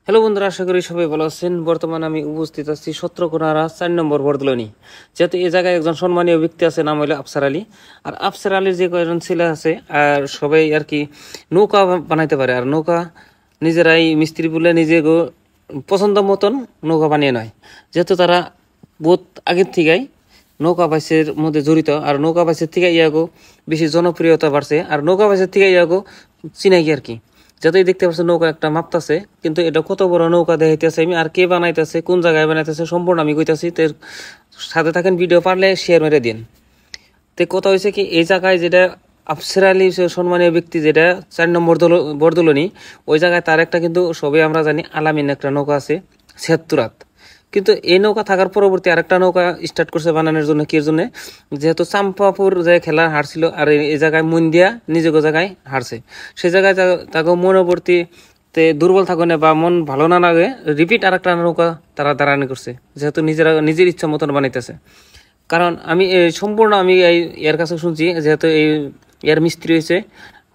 Hello বন্ধুরা, আশা করি সবাই ভালো আছেন। বর্তমানে আমি উপস্থিত আছি সত্রকোনারা ৪ নম্বর বরদলনি। যেহেতু এই জায়গায় একজন সম্মানীয় ব্যক্তি আছে, নাম হলো আফসার আলী। আর আফসার আলীর যে কয়েকজন ছেলে আছে আর সবাই আর কি নৌকা বানাইতে পারে। আর নৌকা নিজেরাই মিস্ত্রি বলে নিজে পছন্দ মতন নৌকা বানিয়ে নেয়। যেহেতু তারা বহুত আগের থেকেই নৌকা বাইসের মধ্যে জড়িত, আর নৌকা বাইসের থেকে ইয়াগো বেশি জনপ্রিয়তা বাড়ছে, আর নৌকা বাইসের থেকে ইয়াগো চিনাকি আর কি। যতই দেখতে পাচ্ছেন নৌকা একটা মাপতাছে, কিন্তু এটা কত বড় নৌকা দেখাইতেছে আমি, আর কে বানাইতেছে, কোন জায়গায় বানাইতেছে সম্পূর্ণ আমি কইতাছি। তো সাথে থাকেন, ভিডিও পারলে শেয়ার মেরে দিন। তো কথা হয়েছে কি, এই জায়গায় যেটা আফসার আলী সম্মানীয় ব্যক্তি, যেটা ৪ নম্বর বরদলনি, ওই জায়গায় তার একটা কিন্তু সবাই আমরা জানি আলামিন একটা নৌকা আছে ৭৬। কিন্তু এই নৌকা থাকার পরবর্তী আরেকটা নৌকা স্টার্ট করছে বানানোর জন্য। কি জন্য? যেহেতু চাম্পাপুর যে খেলা হারছিল, আর এই জায়গায় মুন্দিয়া নিজের জায়গায় হারছে, সেই জায়গায় তাকে মনোবর্তী দুর্বল থাকবে না বা মন ভালো না লাগে, রিপিট আর একটা নৌকা তারা দাঁড়ানি করছে, যেহেতু নিজের ইচ্ছা মতন বানাইতেছে। কারণ আমি সম্পূর্ণ আমি এর কাছে শুনছি, যেহেতু এর মিস্ত্রি হয়েছে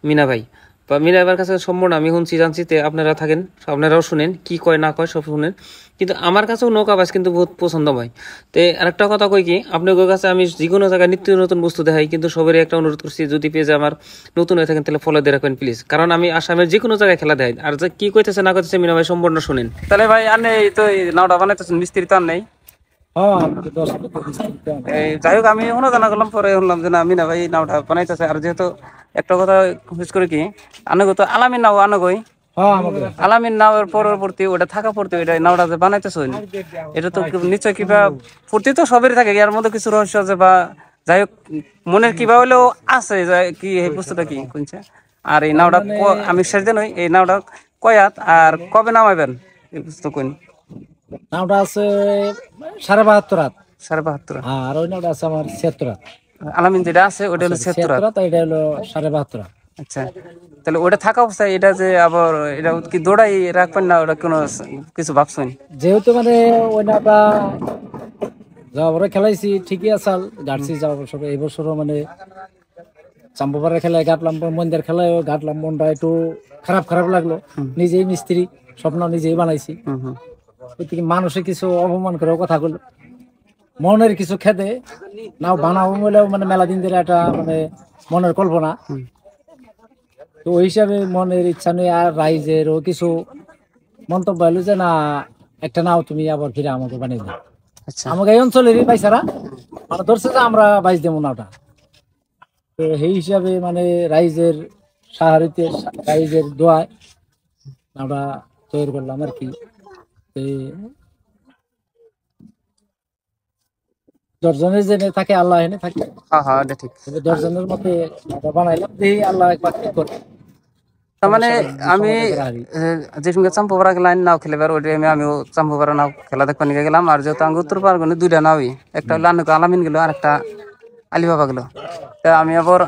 মিনা ভাই, বা মিনা ভাইয়ের কাছে সম্পূর্ণ আমি শুনছি জানছি। তে আপনারা থাকেন, আপনারাও শুনেন, কি কয় না কয় সব শুনেন। কিন্তু আমার কাছেও নৌকা বাস কিন্তু বহুত পছন্দ হয়। তো আরেকটা কথা কই কি, আপনাদের কাছে আমি যে কোনো জায়গায় নিত্য নতুন বস্তু দেখাই, কিন্তু সবারই একটা অনুরোধ করছি, যদি পেজে আমার নতুন হয়ে থাকেন তাহলে ফলো দিয়ে রাখবেন প্লিজ। কারণ আমি আসামের যে কোনো জায়গায় খেলা দেখাই, আর যে কি কইতেছে না কইতেছে মিনা ভাই সম্পূর্ণ শুনেন। তাহলে ভাই আর নেই তো নাওটা বানাইতেছেন, মিস্ত্রি তো আর নেই। যাই হোক, আমি এখনো জানা করলাম, পরে শুনলাম যে না মিনা ভাই নাওটা বানাইতেছে। আর যেহেতু একটা কথা হুজ করে কি, আনগো তো আলামিন নাও আনগই আলামিন নাওয়ের পরবর্তী ওটা থাকা পড়তে ওইটা নাওটা যে বানাইতেছ, এটা তো নিশ্চয় কিবা ফুর্তি তো সবেরই থাকে, এর মধ্যে কিছু রহস্য আছে, বা যাই হোক মনের কিবা হলেও আছে কি এই বস্তুটা কি কোনছে। আর এই নাওটা আমি শেষ দিন এই নাওটা কয়াত আর কবে নামাইবেন এই বস্তু কোন? নামটা আছে ৭২.৫ রাত। ৭২.৫। আর ওই নামটা আছে আমার ৭৬ রাত। আলামিন যেটা আছে ওটা হলো ৭৬ রাত, এটা হলো ৭২.৫ রাত। আচ্ছা, তাহলে ওটা থাকা অবস্থায় এটা যে আবার এটা কি দৌড়াই রাখবেন না, ওটা কোনো কিছু ভাবছেন? যেহেতু মানে ওই নামটা যাওয়ার খেলাইছি ঠিকই আসাল গাড়ছি যাওয়ার বছর, এই বছরও মানে চাম্পাপাড়ার খেলায় গাটলাম, মন্দির খেলায় গাটলাম, মনটা একটু খারাপ লাগলো। নিজেই মিস্ত্রি, স্বপ্ন নিজেই বানাইছি। মানুষে কিছু অপমান করে কথা বললো, মনের কিছু খেতে নাও বানাবো বলেও মানে মেলা দিন ধরে একটা মানে মনের কল্পনা। তো ওই হিসাবে মনের ইচ্ছা নেই, আর রাইজেরও কিছু মন্তব্য হলো যে না একটা নাও তুমি আবার ফিরে আমাকে বানিয়ে দাও। আচ্ছা, আমাকে এই অঞ্চলেরই পাইছারা মানে ধরছে যে আমরা বাইশ দেবো নাওটা। তো সেই হিসাবে মানে রাইজের সাহায্যে, রাইজের দোয়ায় নাওটা তৈরি করলাম আর কি। দশজনের জেনে থাকে আল্লাহ এনে থাকে। হ্যাঁ হ্যাঁ, এটা ঠিক। 10 জনের মধ্যে বানাইলাম, দেখি আল্লাহ একবার ঠিক করে। তার মানে আমি যে সঙ্গে চাম্পাপাড়া লাইন নাও খেলেবার ওই টাইমে আমিও চাম্পাপাড়া নাও খেলা দেখবার নিয়ে গেলাম। আর যেহেতু আমি উত্তর পারগনে দুইটা নাওই, একটা হলো আলামিন গেলো আর একটা আলিবাবা গেলো। তা আমি আবার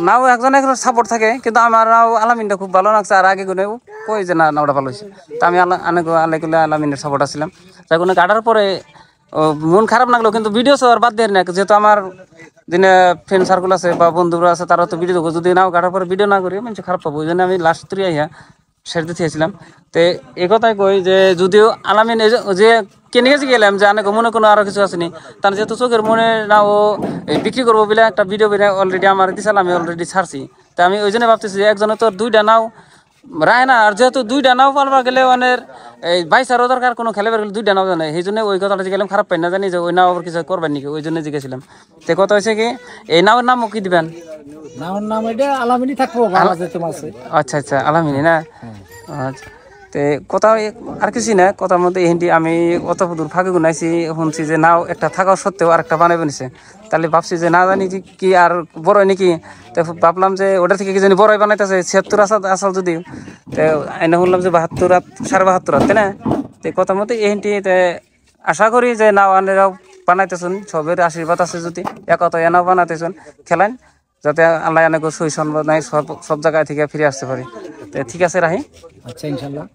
নাও একজন সাপোর্ট থাকে, কিন্তু আমার নাও আলামিনটা খুব ভালো লাগছে। আর আগে গুনে কই যে না নাওটা ভালো হয়েছে, তা আমি আলামিনের সাপোর্ট আসছিলাম। যাই কোনো কাটার পরে মন খারাপ লাগলো, কিন্তু ভিডিও সবার বাদ দেয় না, যেহেতু আমার দিনে ফ্রেন্ড সার্কেল আছে বা বন্ধুরা আছে, তারা তো ভিডিও দেখো, যদি নাও কাটার পরে ভিডিও না করি মানুষ খারাপ পাবো। ওই জন্য আমি লাস্ট 3 আইয়া সেরতে চেয়েছিলাম। তো এই কথাই কই যে যদিও আলামিন যে কিনে গেছি গেলাম যে অনেক মনে কোনো আরো কিছু আসেনি, তার যেহেতু চোখের মনে না ও বিক্রি করবো বলে একটা ভিডিও অলরেডি আমার দিয়েছিল, আমি অলরেডি ছাড়ছি। তা আমি ওই জন্য ভাবতেছি যে একজনে তো 2টা নাও রায় না, আর যেহেতু 2টা নাও পালবা গেলে অনেক এই 22 দরকার কোনো খেলাবার গেলে 2টা নাও জানে, সেই জন্য ওই কথাটা গেলাম খারাপ পাই না জানি যে ওই নাও আবার কিছু করবেন নাকি, ওই জন্য জিজ্ঞেসছিলাম। তো কথা হয়েছে কি, এই নামের নাম কি দিবেন? নামের নাম এটা আলামিনী থাকবো। আচ্ছা আচ্ছা, আলামিনী না? আচ্ছা, তে কথা আর কিছু না, কথার মধ্যে হিন্দি আমি অত দূর ফাঁকে গুনাইছি, শুনছি যে নাও একটা থাকা সত্ত্বেও আর একটা বানাই বানিয়েছে। তাহলে ভাবছি যে না জানি কি আর বড় নাকি, তো ভাবলাম যে ওটা থেকে কি জানি বড়ই বানাইতেছে ৭৬ আসল যদিও। তো এনে শুনলাম যে 72 রাত 72.5 রাত, তাই না? তো কথার মধ্যে হিন্দি আশা করি যে নাও আনেরাও বানাইতেছেন, সবের আশীর্বাদ আছে, যদি একত এনাও বানাইতেছেন খেলেন, যাতে আল্লাহ অনেক সই সম্ভব নাই সব জায়গায় থেকে ফিরে আসতে পারি। তো ঠিক আছে, রাহি। আচ্ছা, ইনশাল্লাহ।